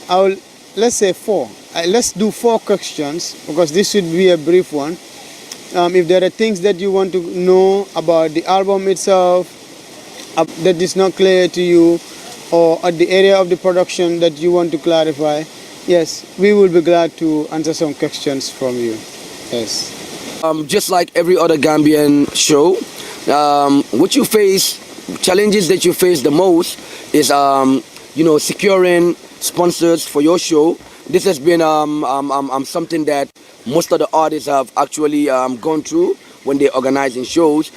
I'll let's say four. Let's do four questions because this should be a brief one. If there are things that you want to know about the album itself that is not clear to you, or at the area of the production that you want to clarify, yes, we will be glad to answer some questions from you. Yes. Just like every other Gambian show, what you face, challenges that you face the most is, securing sponsors for your show. This has been something that most of the artists have actually gone through when they organize in shows.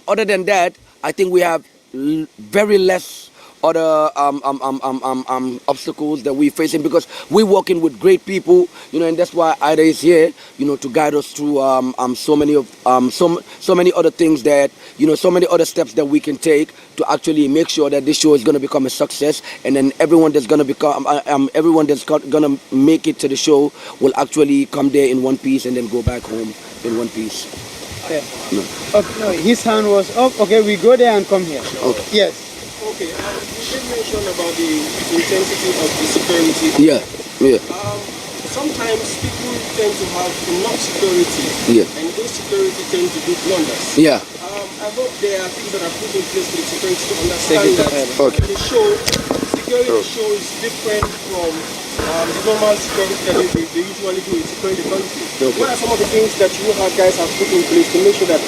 Other than that, I think we have very less other obstacles that we're facing because we're working with great people, and that's why Ida is here, to guide us through so many other things that, so many other steps that we can take to actually make sure that this show is going to become a success, and then everyone that's going to make it to the show will actually come there in one piece and then go back home in one piece. Okay. No. Okay, no, his hand was up. Okay, we go there and come here. Okay. Yes. Okay, you did mention about the intensity of the security. Yeah. Sometimes people tend to have enough security, and those security tend to do blunders. Yeah. I hope there are things that are put in place for the security to understand that the show, security show is different from the normal security that they usually do in securing the country. Okay. What are some of the things that you guys have put in place to make sure that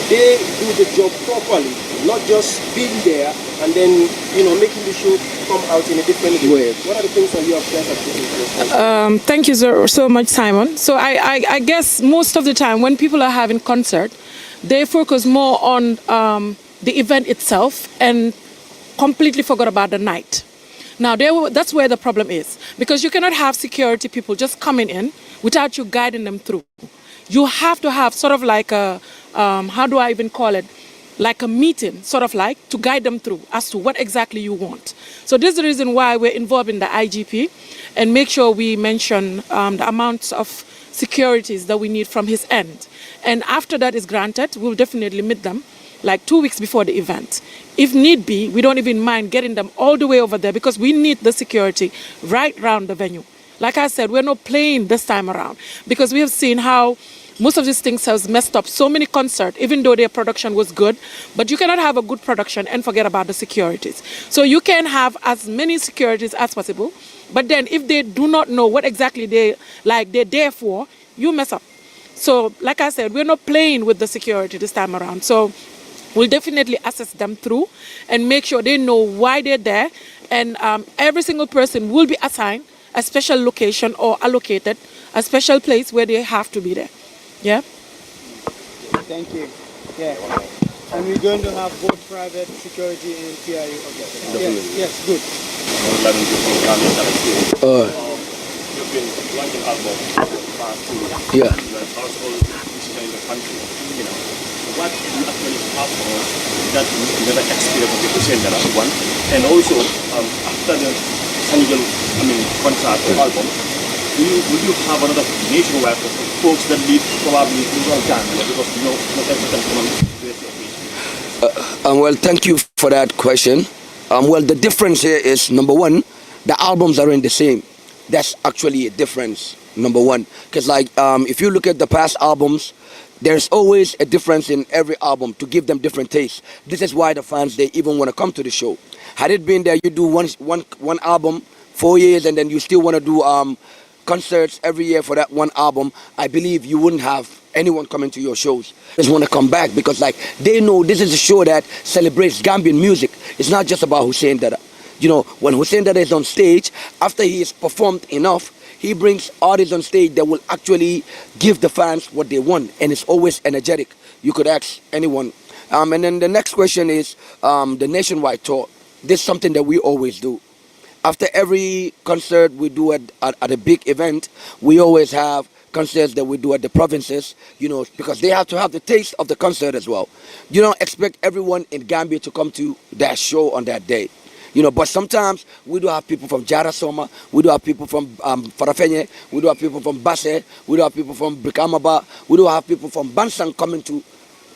they do the job properly, not just being there and then making the show come out in a different way? What are the things that you guys have put in place? Thank you so much, Simon. So I guess most of the time when people are having concert, they focus more on the event itself and completely forgot about the night. Now, that's where the problem is, because you cannot have security people just coming in without you guiding them through. You have to have sort of like a, how do I even call it, like a meeting, sort of like, to guide them through as to what exactly you want. So this is the reason why we're involved in the IGP and make sure we mention the amounts of securities that we need from his end. And after that is granted, we'll definitely meet them like 2 weeks before the event. If need be, we don't even mind getting them all the way over there because we need the security right around the venue. Like I said, we're not playing this time around because we have seen how most of these things have messed up so many concerts, even though their production was good. But you cannot have a good production and forget about the securities. So you can have as many securities as possible, but then if they do not know what exactly they're there for, you mess up. So like I said, we're not playing with the security this time around. So we'll definitely assess them through and make sure they know why they're there. And every single person will be assigned a special location or allocated a special place where they have to be there. Yeah? Thank you. Yeah. And we're going to have both private security and PIU. Okay. Yes, good. You've been launching album for the past 2 years. Yeah. You are also in the country. What you actually have for us that another experience of the Hussain Dada one, and also after the Sanji concert or album, will you have another nationwide for folks that live probably in Ghana because not everyone can come to the occasion? Well, thank you for that question. Well, the difference here is, number one, the albums aren't the same. That's actually a difference, number one. Because if you look at the past albums, there's always a difference in every album to give them different tastes. This is why the fans, they even want to come to the show. Had it been that you do one album 4 years and then you still want to do concerts every year for that one album, I believe you wouldn't have anyone coming to your shows. They just want to come back because they know this is a show that celebrates Gambian music. It's not just about Hussain Dada. When Hussain Dada is on stage, after he has performed enough, he brings artists on stage that will actually give the fans what they want, and it's always energetic. You could ask anyone. And then the next question is the nationwide tour. This is something that we always do. After every concert we do at a big event, we always have concerts that we do at the provinces, because they have to have the taste of the concert as well. You don't expect everyone in Gambia to come to that show on that day. But sometimes we do have people from Jarasoma, we do have people from Farafenye, we do have people from Basse, we do have people from Brikamaba, we do have people from Bansang coming to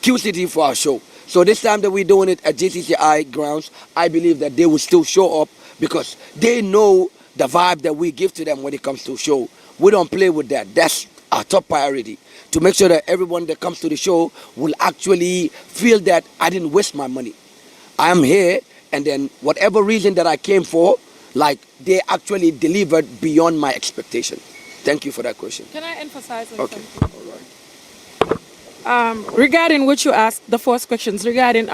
QCT for our show. So this time that we're doing it at GCCI grounds, I believe that they will still show up because they know the vibe that we give to them when it comes to show. We don't play with that. That's our top priority, to make sure that everyone that comes to the show will actually feel that I didn't waste my money. I am here, and then whatever reason that I came for, like, they actually delivered beyond my expectation. Thank you for that question. Can I emphasize on Okay. something? Regarding what you asked, the first questions regarding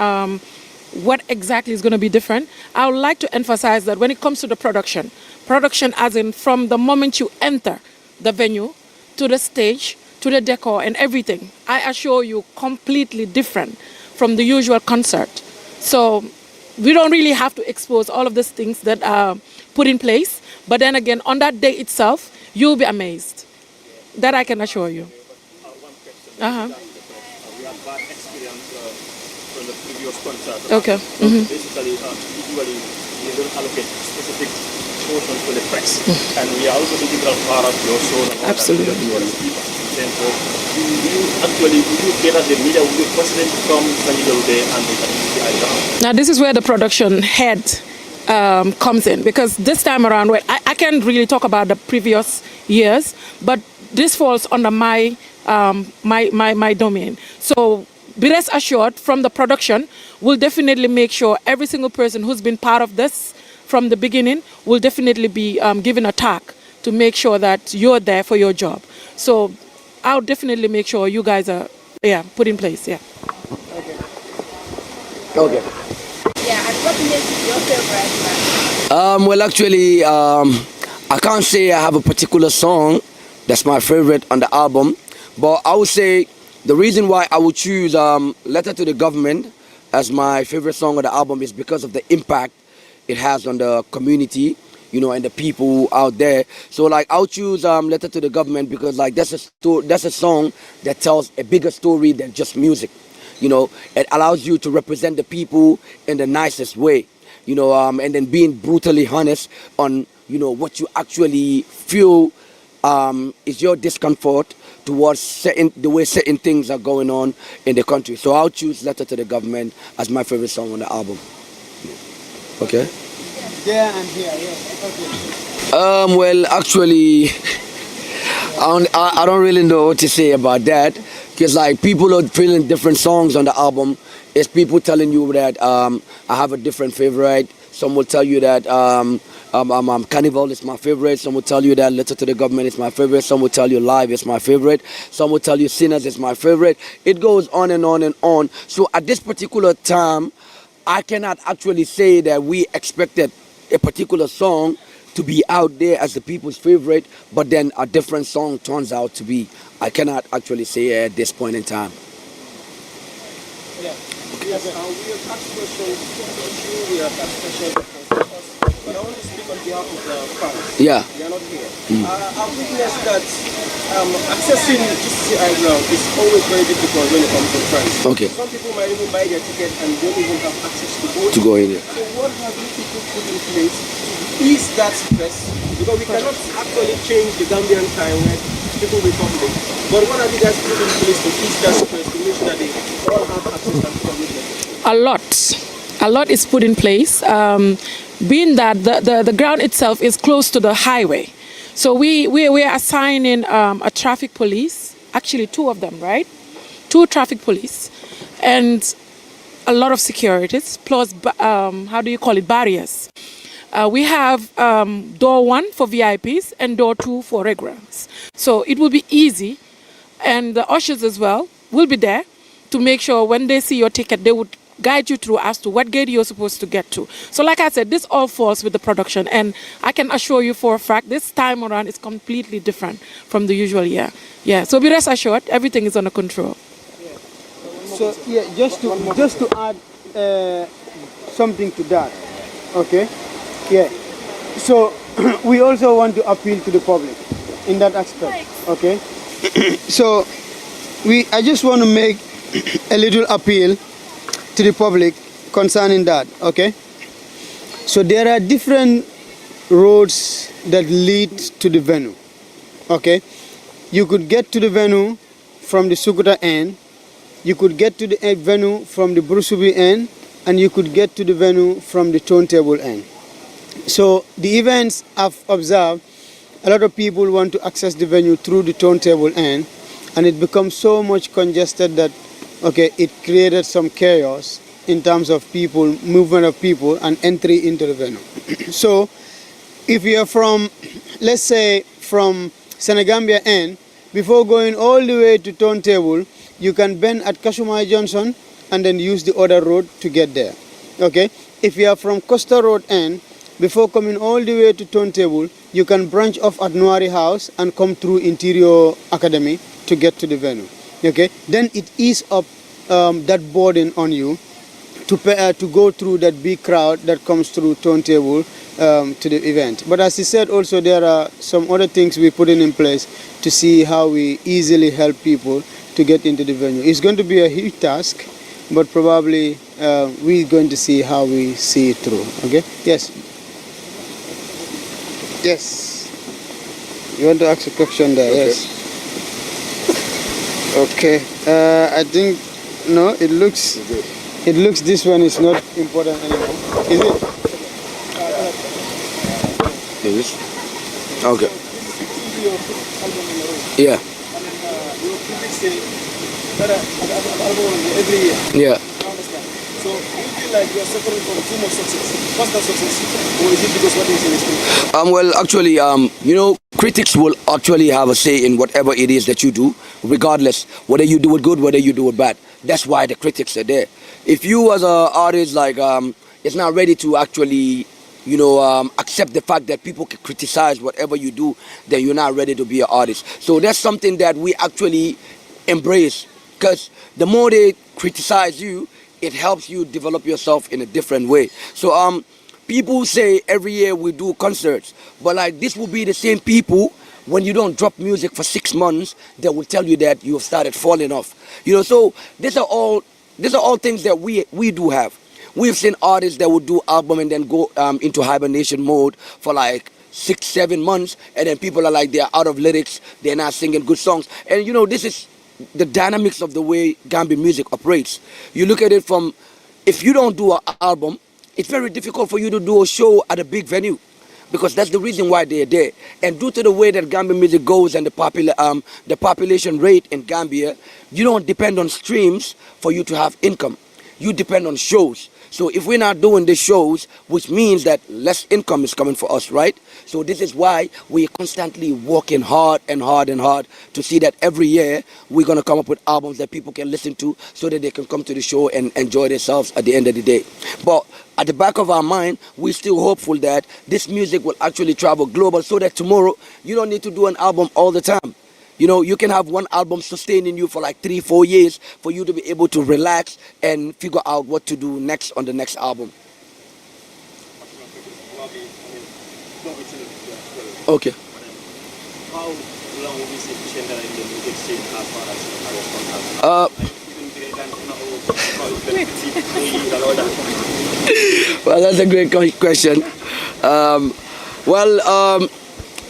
what exactly is going to be different, I would like to emphasize that when it comes to the production as in from the moment you enter the venue to the stage, to the decor and everything, I assure you completely different from the usual concert. So we don't really have to expose all of these things that are put in place. But then again, on that day itself, you'll be amazed. That I can assure you. Uh-huh. We had bad experience from the previous concert. Okay. Basically, usually we don't allocate specific portion for the press, and we are also integral part of your show. And all Absolutely. that. Then, so, would you get at the media, would you president come Sanji Day and the idea? Now this is where the production head comes in, because this time around, I can't really talk about the previous years, but this falls under my my domain. So be rest assured, from the production, we'll definitely make sure every single person who's been part of this from the beginning will definitely be given a tag to make sure that you're there for your job. So I'll definitely make sure you guys are put in place. Yeah. Okay. Yeah, and what makes your favorite man? Well, actually, I can't say I have a particular song that's my favorite on the album, but I would say the reason why I would choose Letter to the Government as my favorite song on the album is because of the impact it has on the community, you know, and the people out there. So, like, I'll choose Letter to the Government because, like, that's a song that tells a bigger story than just music. You know, it allows you to represent the people in the nicest way, you know, and then being brutally honest on, you know, what you actually feel is your discomfort towards the way certain things are going on in the country. So I'll choose Letter to the Government as my favorite song on the album. Okay? There and here, yes. Okay. Well, actually, I don't really know what to say about that, because like people are feeling different songs on the album. It's people telling you that I have a different favorite. Some will tell you that Carnival is my favorite. Some will tell you that Letter to the Government is my favorite. Some will tell you Live is my favorite. Some will tell you Sinners is my favorite. It goes on and on and on. So at this particular time, I cannot actually say that we expected a particular song to be out there as the people's favorite, but then a different song turns out to be. I cannot actually say at this point in time. Yes, we have asked questions to you, we have asked questions to us, but I want to speak on behalf of the fans. Yeah. They are not here. I've witnessed that accessing Gcci ground is always very difficult when it comes to price. Okay. Some people might even buy their ticket and don't even have access to To go in. go in there. So what have you people put in place to ease that stress? Because we cannot actually change the Gambian time where people will come late. But what have you guys put in place to ease that stress, to make sure that they all have access and come with A lot is put in place, being that the ground itself is close to the highway. So we are assigning a traffic police, actually 2 of them, right? 2 traffic police and a lot of securities, plus, barriers. We have door 1 for VIPs and door 2 for regulars. So it will be easy, and the ushers as well will be there to make sure when they see your ticket, they would guide you through as to what gate you're supposed to get to. So like I said, this all falls with the production, and I can assure you for a fact this time around is completely different from the usual year. Yeah, so be rest assured, everything is under control. So yeah, just to add something to that, okay? Yeah. So we also want to appeal to the public in that aspect, okay? So I just want to make a little appeal to the public concerning that, okay? So there are different roads that lead to the venue, okay? You could get to the venue from the Sukuta end, you could get to the venue from the Brusubi end, and you could get to the venue from the turntable end. So the events I've observed, a lot of people want to access the venue through the turntable end, and it becomes so much congested that, okay, it created some chaos in terms of people, movement of people, and entry into the venue. So if you are from, let's say, from Senegambia end, before going all the way to turntable, you can bend at Kashumai Johnson and then use the other road to get there. Okay? If you are from Costa Road end, before coming all the way to turntable, you can branch off at Nuari House and come through Interior Academy to get to the venue. Okay? Then it ease up that burden on you to go through that big crowd that comes through turntable to the event. But as he said, also there are some other things we put in place to see how we easily help people to get into the venue. It's going to be a huge task, but probably we're going to see how we see it through. Okay? Yes. Yes. You want to ask a question there? Okay. Yes. Okay. I think no. It looks this one is not important anymore. Is it? Yes. Okay. Yeah. Every year. Yeah. You understand? So you feel like you're suffering from too much success. What's that success? Or is it because what is in the Well, actually, critics will actually have a say in whatever it is that you do, regardless whether you do it good, whether you do it bad. That's why the critics are there. If you as an artist is not ready to actually, accept the fact that people can criticize whatever you do, then you're not ready to be an artist. So that's something that we actually embrace, because the more they criticize you, it helps you develop yourself in a different way. So people say every year we do concerts, but like this will be the same people when you don't drop music for 6 months, they will tell you that you have started falling off. So these are all things that we do have. We've seen artists that would do album and then go into hibernation mode for like 6-7 months, and then people are like, they're out of lyrics, they're not singing good songs. And this is the dynamics of the way Gambian music operates. You look at it from, if you don't do an album, it's very difficult for you to do a show at a big venue, because that's the reason why they're there. And due to the way that Gambian music goes and the population rate in Gambia, you don't depend on streams for you to have income. You depend on shows. So if we're not doing the shows, which means that less income is coming for us, right? So this is why we're constantly working hard and hard and hard to see that every year we're going to come up with albums that people can listen to so that they can come to the show and enjoy themselves at the end of the day. But at the back of our mind, we're still hopeful that this music will actually travel global, so that tomorrow you don't need to do an album all the time. You can have one album sustaining you for like 3-4 years for you to be able to relax and figure out what to do next on the next album. Okay. How long will we see Hussain Dada in the music scene as far as Well, that's a great question.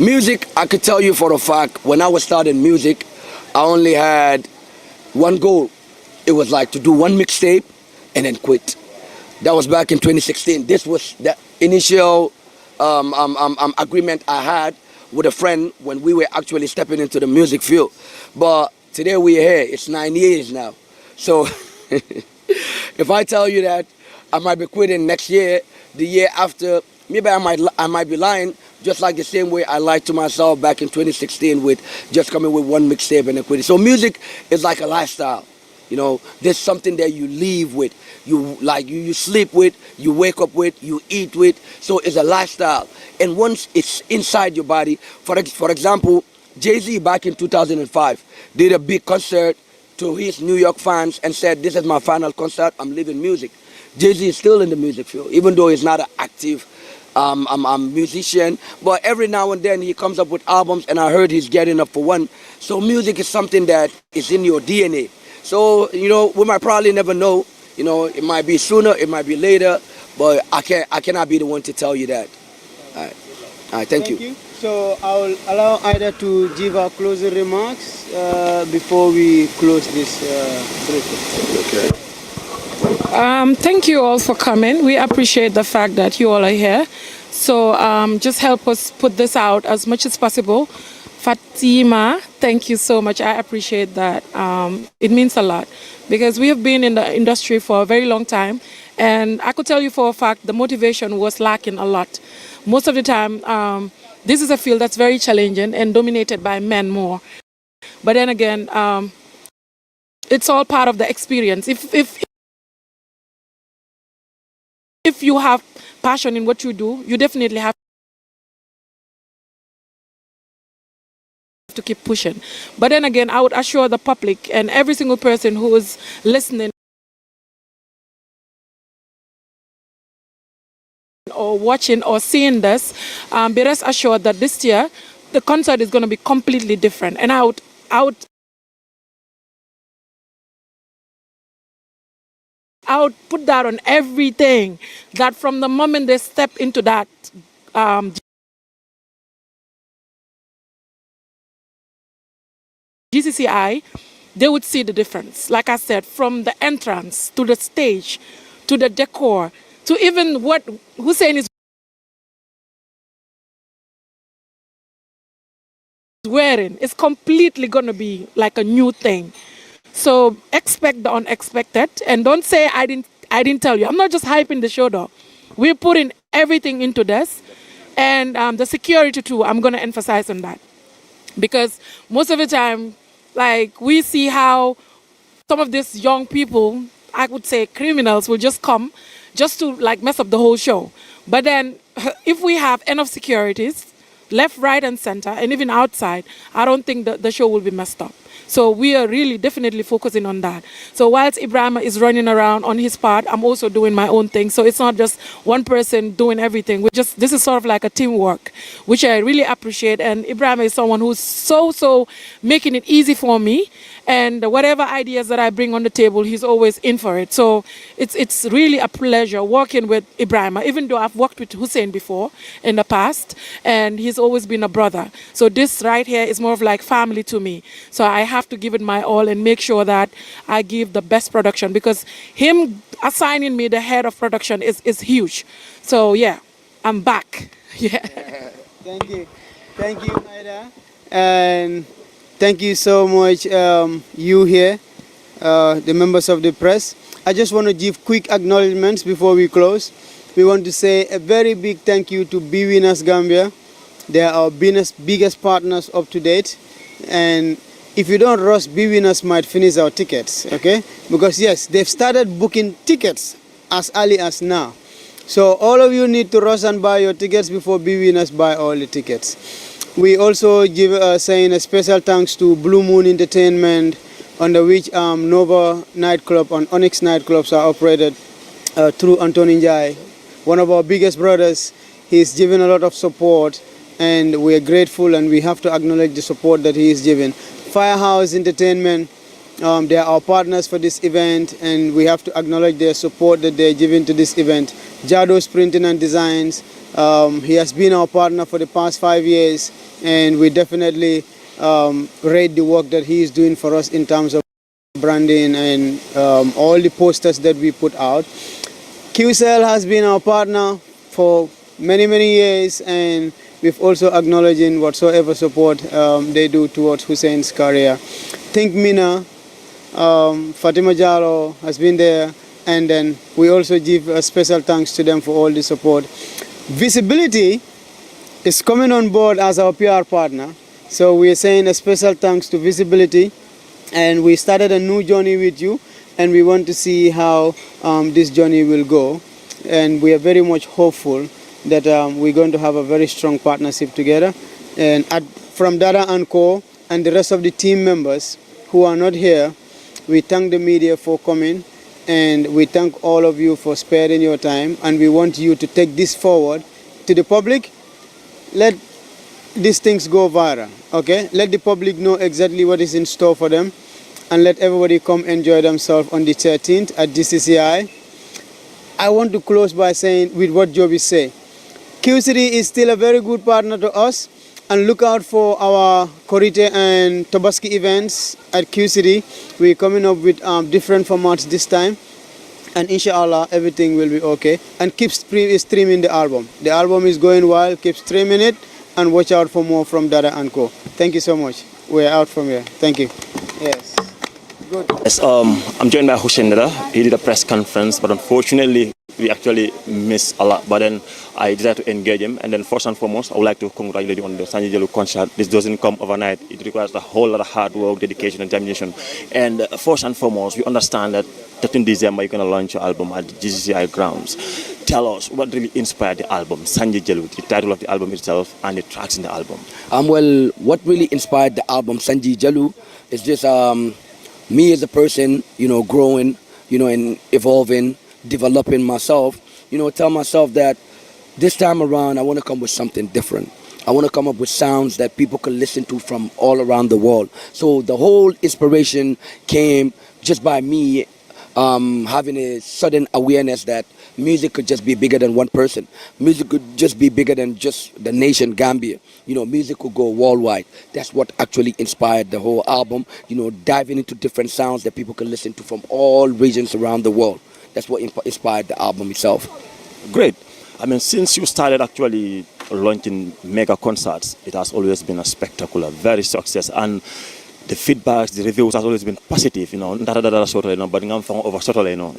Music, I could tell you for a fact, when I was starting music, I only had one goal. It was like to do one mixtape and then quit. That was back in 2016. This was the initial agreement I had with a friend when we were actually stepping into the music field. But today we're here. It's 9 years now. So if I tell you that I might be quitting next year, the year after, maybe I might be lying. Just like the same way I lied to myself back in 2016 with just coming with one mixtape and then quitting. So music is like a lifestyle. There's something that you live with, you sleep with, you wake up with, you eat with. So it's a lifestyle. And once it's inside your body, for example, Jay-Z back in 2005 did a big concert to his New York fans and said, "This is my final concert, I'm leaving music." Jay-Z is still in the music field, even though he's not an active musician, but every now and then he comes up with albums, and I heard he's getting up for one. So music is something that is in your DNA. So we might probably never know. It might be sooner, it might be later, but I cannot be the one to tell you that. All right, thank you. So I'll allow Ida to give our closing remarks before we close this briefing. Okay. Thank you all for coming. We appreciate the fact that you all are here So just help us put this out as much as possible. Fatima, thank you so much. I appreciate that. It means a lot because we have been in the industry for a very long time. And I could tell you for a fact the motivation was lacking a lot. Most of the time, this is a field that's very challenging and dominated by men more. But then again, it's all part of the experience. If you have passion in what you do, you definitely have to keep pushing. But then again, I would assure the public and every single person who is listening or watching or seeing this, be rest assured that this year the concert is going to be completely different. And I would put that on everything, that from the moment they step into that GCCI, they would see the difference. Like I said, from the entrance to the stage, to the decor, to even what Hussain is wearing. It's completely going to be like a new thing. So expect the unexpected, and don't say I didn't tell you. I'm not just hyping the show though. We're putting everything into this, and the security too. I'm going to emphasize on that because most of the time, like we see how some of these young people, I would say criminals, will just come just to like mess up the whole show. But then if we have enough securities, left, right, and center, and even outside, I don't think the show will be messed up. So we are really definitely focusing on that. So whilst Ibrahim is running around on his part, I'm also doing my own thing. So it's not just one person doing everything. This is sort of like a teamwork, which I really appreciate. And Ibrahim is someone who's so making it easy for me. And whatever ideas that I bring on the table, he's always in for it. So it's really a pleasure working with Ibrahim, even though I've worked with Hussain before in the past, and he's always been a brother. So this right here is more of like family to me. So I have to give it my all and make sure that I give the best production, because him assigning me the head of production is huge. So yeah, I'm back. Yeah. Thank you. Thank you, Ida. And thank you so much, you here, the members of the press. I just want to give quick acknowledgements before we close. We want to say a very big thank you to B Winners Gambia. They are our biggest partners up to date. And if you don't rush, B Winners might finish our tickets, okay? Because yes, they've started booking tickets as early as now. So all of you need to rush and buy your tickets before B Winners buy all the tickets. We also give saying a special thanks to Blue Moon Entertainment, under which Nova Nightclub and Onyx Nightclubs are operated through Anthony Njai, one of our biggest brothers. He's given a lot of support, and we are grateful, and we have to acknowledge the support that he is giving. Firehouse Entertainment, they are our partners for this event, and we have to acknowledge their support that they're giving to this event. Jalu's Printing and Designs, he has been our partner for the past 5 years, and we definitely rate the work that he is doing for us in terms of branding and all the posters that we put out. QCell has been our partner for many years, and we've also acknowledging whatsoever support they do towards Hussain's career. Think Mina, Fatima Jalu has been there, and then we also give a special thanks to them for all the support. Visibility is coming on board as our PR partner, so we are saying a special thanks to Visibility, and we started a new journey with you, and we want to see how this journey will go, and we are very much hopeful that we're going to have a very strong partnership together. And from Dada and Co and the rest of the team members who are not here, we thank the media for coming, and we thank all of you for sparing your time, and we want you to take this forward to the public. Let these things go viral, okay? Let the public know exactly what is in store for them, and let everybody come enjoy themselves on the 13th at GCCI. I want to close by saying with what Joby said. Gcci is still a very good partner to us, and look out for our Korite and Tobaski events at Gcci. We're coming up with different formats this time, and inshallah everything will be okay. And keep streaming the album. The album is going well. Keep streaming it, and watch out for more from Dada and Co. Thank you so much. We're out from here. Thank you. Yes. Good. Yes, I'm joined by Hussain Dada. He did a press conference, but unfortunately, we actually missed a lot. But then I decided to engage him. And then first and foremost, I would like to congratulate you on the Sanji Jalu concert. This doesn't come overnight. It requires a whole lot of hard work, dedication, and determination. And first and foremost, we understand that 13 December, you're going to launch your album at the Gcci grounds. Tell us what really inspired the album, Sanji Jalu, the title of the album itself, and the tracks in the album. Well, what really inspired the album, Sanji Jalu, is just me as a person, growing, and evolving, developing myself, tell myself that this time around I want to come with something different. I want to come up with sounds that people can listen to from all around the world. So the whole inspiration came just by me having a sudden awareness that music could just be bigger than one person. Music could just be bigger than just the nation Gambia. Music could go worldwide. That's what actually inspired the whole album, diving into different sounds that people can listen to from all regions around the world. That's what inspired the album itself. Great. I mean, since you started actually launching mega concerts, it has always been a spectacular, very success. And the feedbacks, the reviews has always been positive, but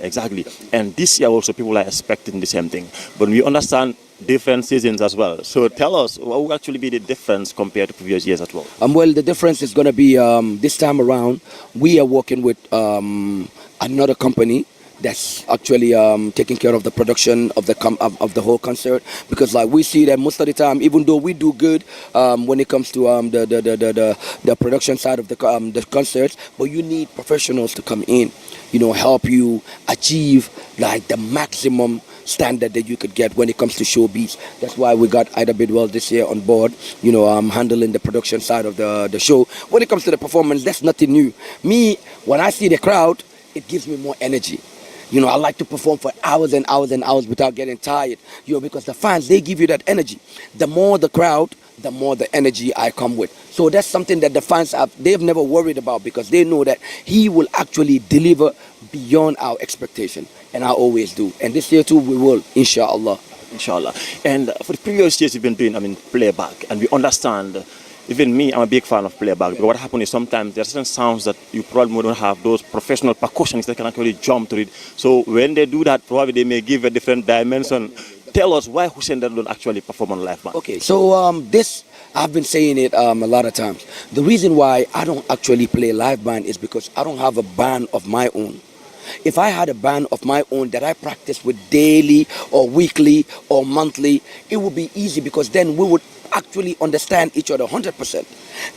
exactly. And this year also people are expecting the same thing. But we understand different seasons as well. So tell us, what will actually be the difference compared to previous years as well? Well, the difference is going to be this time around, we are working with another company that's actually taking care of the production of the whole concert, because like we see that most of the time, even though we do good when it comes to the production side of the concerts, but you need professionals to come in, help you achieve like the maximum standard that you could get when it comes to showbiz. That's why we got Ida Bidwell this year on board, handling the production side of the show. When it comes to the performance, that's nothing new. Me, when I see the crowd, it gives me more energy. I like to perform for hours and hours and hours without getting tired, because the fans, they give you that energy. The more the crowd, the more the energy I come with. So that's something that the fans they've never worried about, because they know that he will actually deliver beyond our expectation. And I always do. And this year too, we will, inshallah. Inshallah. And for the previous years you've been doing, playback. And we understand, even me, I'm a big fan of playback. Because what happens is sometimes there are certain sounds that you probably don't have those professional percussionists that can actually jump to it. So when they do that, probably they may give a different dimension. Tell us why Hussain Dada don't actually perform on live band. Okay, so this, I've been saying it a lot of times. The reason why I don't actually play live band is because I don't have a band of my own. If I had a band of my own that I practice with daily or weekly or monthly, it would be easy, because then we would actually understand each other 100%.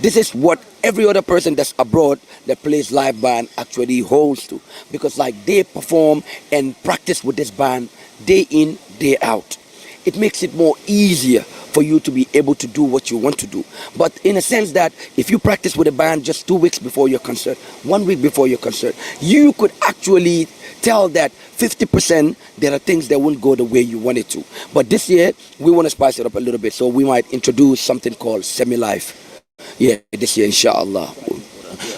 This is what every other person that's abroad that plays live band actually holds to, because like they perform and practice with this band day in, day out. It makes it more easier for you to be able to do what you want to do. But in a sense that if you practice with a band just 2 weeks before your concert, 1 week before your concert, you could actually tell that 50% there are things that won't go the way you want it to. But this year, we want to spice it up a little bit. So we might introduce something called semi-live. Yeah, this year, inshallah.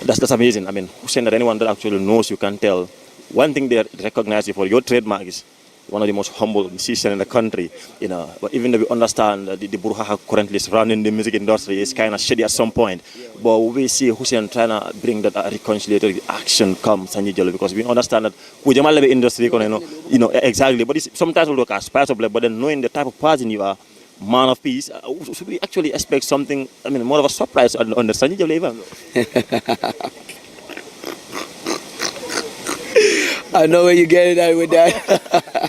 That's amazing. Hussain, that anyone that actually knows, you can tell. One thing they recognize you for, your trademark is one of the most humble musicians in the country, But even though we understand the brouhaha currently surrounding the music industry is kind of shady at some point, but we see Hussain trying to bring that reconciliatory action come Sanji Jalu, because we understand that the industry, exactly. But sometimes we look at spice of life, but then knowing the type of person you are, man of peace, should we actually expect something? More of a surprise on the Sanji Jalu event? I know where you're getting at with that.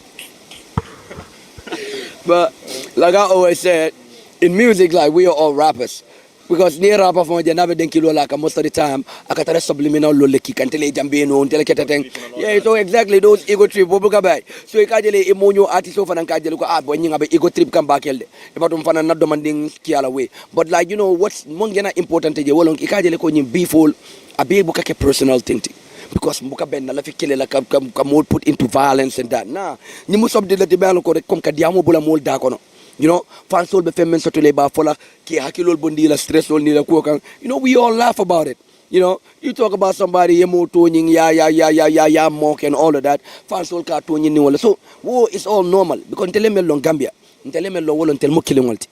But like I always said, in music, like we are all rappers. Because near rapper from the never think like most of the time, I got a subliminal loliki can tell jambino until yeah, so exactly those ego trip so you can't a monyo artist of an kajal when you have ego trip come back about not demanding kiala away. But like what's mongena important to you, well, ikajale be full a be book a personal thing. Because muka ben na lafi kile la kam put into violence and that. Nah, ni musob de la de balo ko kom ka diamo bula mol da kono. Fan sol be femen soto le ba fola ki hakilol bondi la stress ol ni la ko kan. We all laugh about it. You know, you talk about somebody, emo toning, yeah, mock and all of that. Fans all car toning ni wala. So, wo it's all normal. Because ntele me long Gambia, ntele me long wala ntel mo killing walti.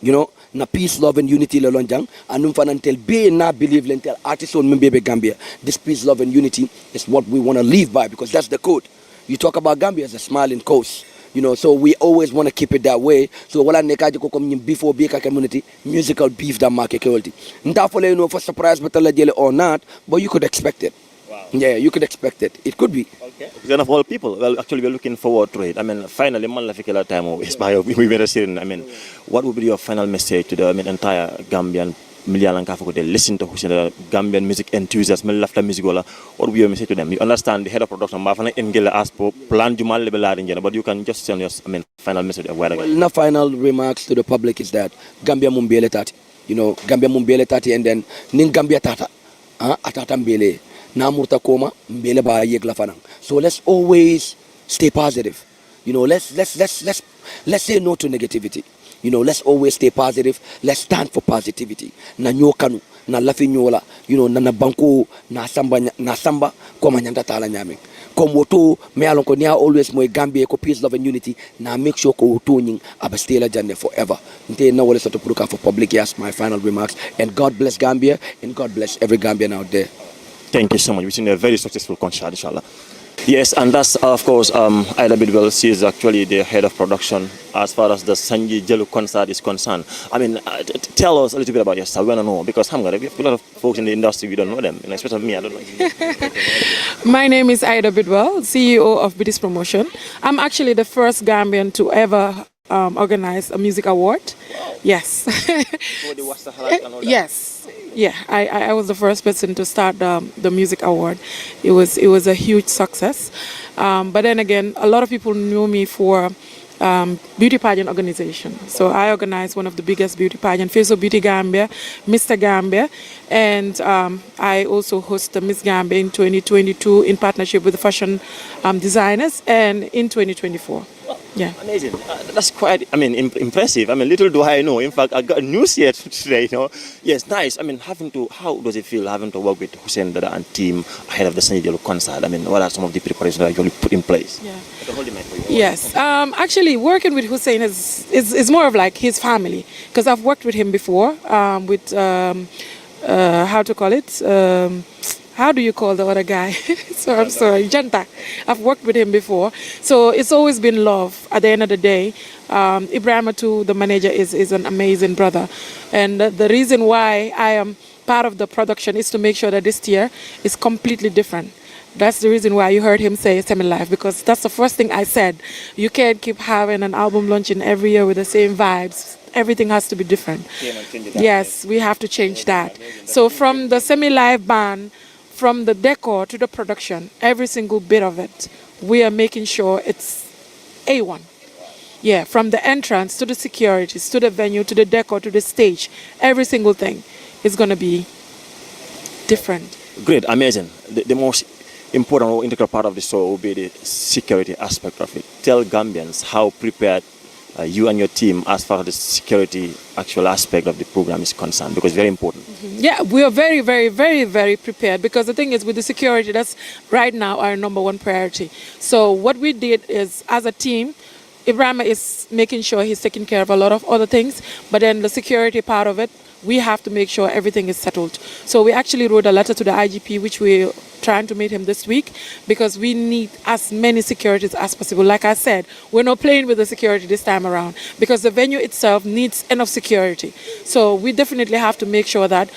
You know, na peace, love and unity le long jang. Anum fan until be na believe lentel artist on mbebe Gambia. This peace, love and unity is what we want to live by because that's the code. You talk about Gambia as a smiling coast. You know, so we always want to keep it that way. So wala nekaji ko kom before beka community musical beef that market quality. Nta for you know for surprise but or not, but you could expect it. Wow. Yeah, you could expect it. It could be. Okay. Then of all people, well, actually we're looking forward to it. I mean, finally, man, time is by we were saying. I mean, what would be your final message to the entire Gambian million and they listen to Hussain Dada, Gambian music enthusiasts, laughter music what would be your message to them? You understand the head of production, plan but you can just send your final message of where well, no final remarks to the public is that Gambia Mumbele Tati. You know, Gambia Mumbele Tati and then Ning Gambia Tata. Atata Mbele. Namurta Koma, Mbele ba yegla fanang. So let's always stay positive. You know, let's say no to negativity. You know, let's always stay positive. Let's stand for positivity. Na nyokanu, na lafi nyola, you know, na banko, na samba, kwa manyanda tala nyame. Kom woto, me alonko niya always moe Gambia ko peace, love and unity. Na make sure ko woto nying abastela jane forever. Nte na wale soto puruka for public. Yes, my final remarks. And God bless Gambia, and God bless every Gambian out there. Thank you so much. Wishing you a very successful concert, inshallah. Yes, and that's of course Ida Bidwell. She is actually the head of production as far as the Sanji Jalu concert is concerned. I mean, tell us a little bit about yourself. We want to know because we have a lot of folks in the industry, we don't know them, and especially me, I don't know. My name is Ida Bidwell, CEO of British Promotion. I'm actually the first Gambian to ever organize a music award. Yes. Yes. Yeah, I was the first person to start the music award. It was a huge success. But then again, a lot of people knew me for beauty pageant organization. So I organized one of the biggest beauty pageant, Face of Beauty Gambia, Mr. Gambia, and I also host the Miss Gambia in 2022 in partnership with the fashion designers, and in 2024. Yeah. Amazing. That's quite, impressive. Little do I know. In fact, I got news here today, you know. Yes, nice. How does it feel having to work with Hussain Dada and team ahead of the Sanji Jalu concert? What are some of the preparations that you put in place? Yeah. Yes. Actually, working with Hussain is more of like his family, because I've worked with him before with, how to call it? How do you call the other guy? So I'm sorry, Janta. I've worked with him before. So it's always been love at the end of the day. Ibrahim too, the manager, is an amazing brother. And the reason why I am part of the production is to make sure that this year is completely different. That's the reason why you heard him say semi-live, because that's the first thing I said. You can't keep having an album launching every year with the same vibes. Everything has to be different. Yes, we have to change that. So from the semi-live band, from the decor to the production, every single bit of it, we are making sure it's A1. Yeah, from the entrance to the securities, to the venue, to the decor, to the stage, every single thing is going to be different. Great, amazing. The most important or integral part of the show will be the security aspect of it. Tell Gambians how prepared you and your team as far as the security actual aspect of the program is concerned, because it's very important. Mm-hmm. Yeah, we are very, very, very, very prepared, because the thing is with the security, that's right now our number one priority. So what we did is, as a team, Ibrahim is making sure he's taking care of a lot of other things, but then the security part of it, we have to make sure everything is settled. So we actually wrote a letter to the IGP, which we're trying to meet him this week, because we need as many securities as possible. Like I said, we're not playing with the security this time around, because the venue itself needs enough security. So we definitely have to make sure that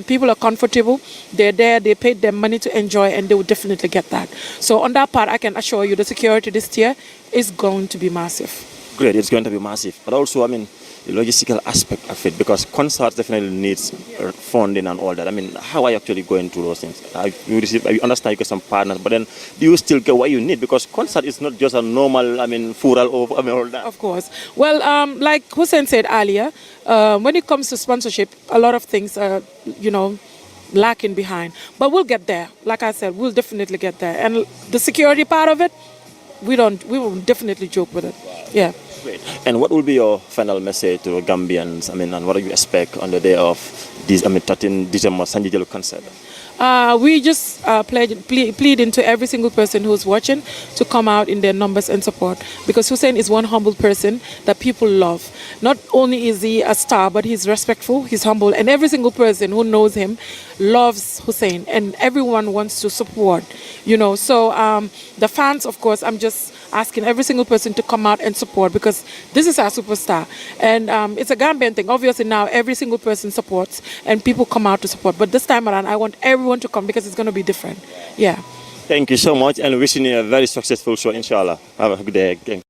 people are comfortable, they're there, they paid their money to enjoy, and they will definitely get that. So on that part, I can assure you the security this year is going to be massive. Great, it's going to be massive. But also, the logistical aspect of it, because concerts definitely needs funding and all that. How are you actually going through those things? I understand you get some partners, but then do you still get what you need? Because concert is not just a normal, fural or all that. Of course. Well, like Hussain said earlier, when it comes to sponsorship, a lot of things are, lacking behind. But we'll get there. Like I said, we'll definitely get there. And the security part of it, we will definitely joke with it. Yeah. Great. And what will be your final message to Gambians? And what do you expect on the day of this 13 December Sanji Jalu concert? We just plead into every single person who's watching to come out in their numbers and support, because Hussain is one humble person that people love. Not only is he a star, but he's respectful, he's humble, and every single person who knows him loves Hussain, and everyone wants to support, you know. So the fans, of course, I'm just asking every single person to come out and support, because this is our superstar, and it's a Gambian thing. Obviously now every single person supports and people come out to support, but this time around I want everyone to come because it's going to be different. Yeah. Thank you so much, and wishing you a very successful show, inshallah. Have a good day.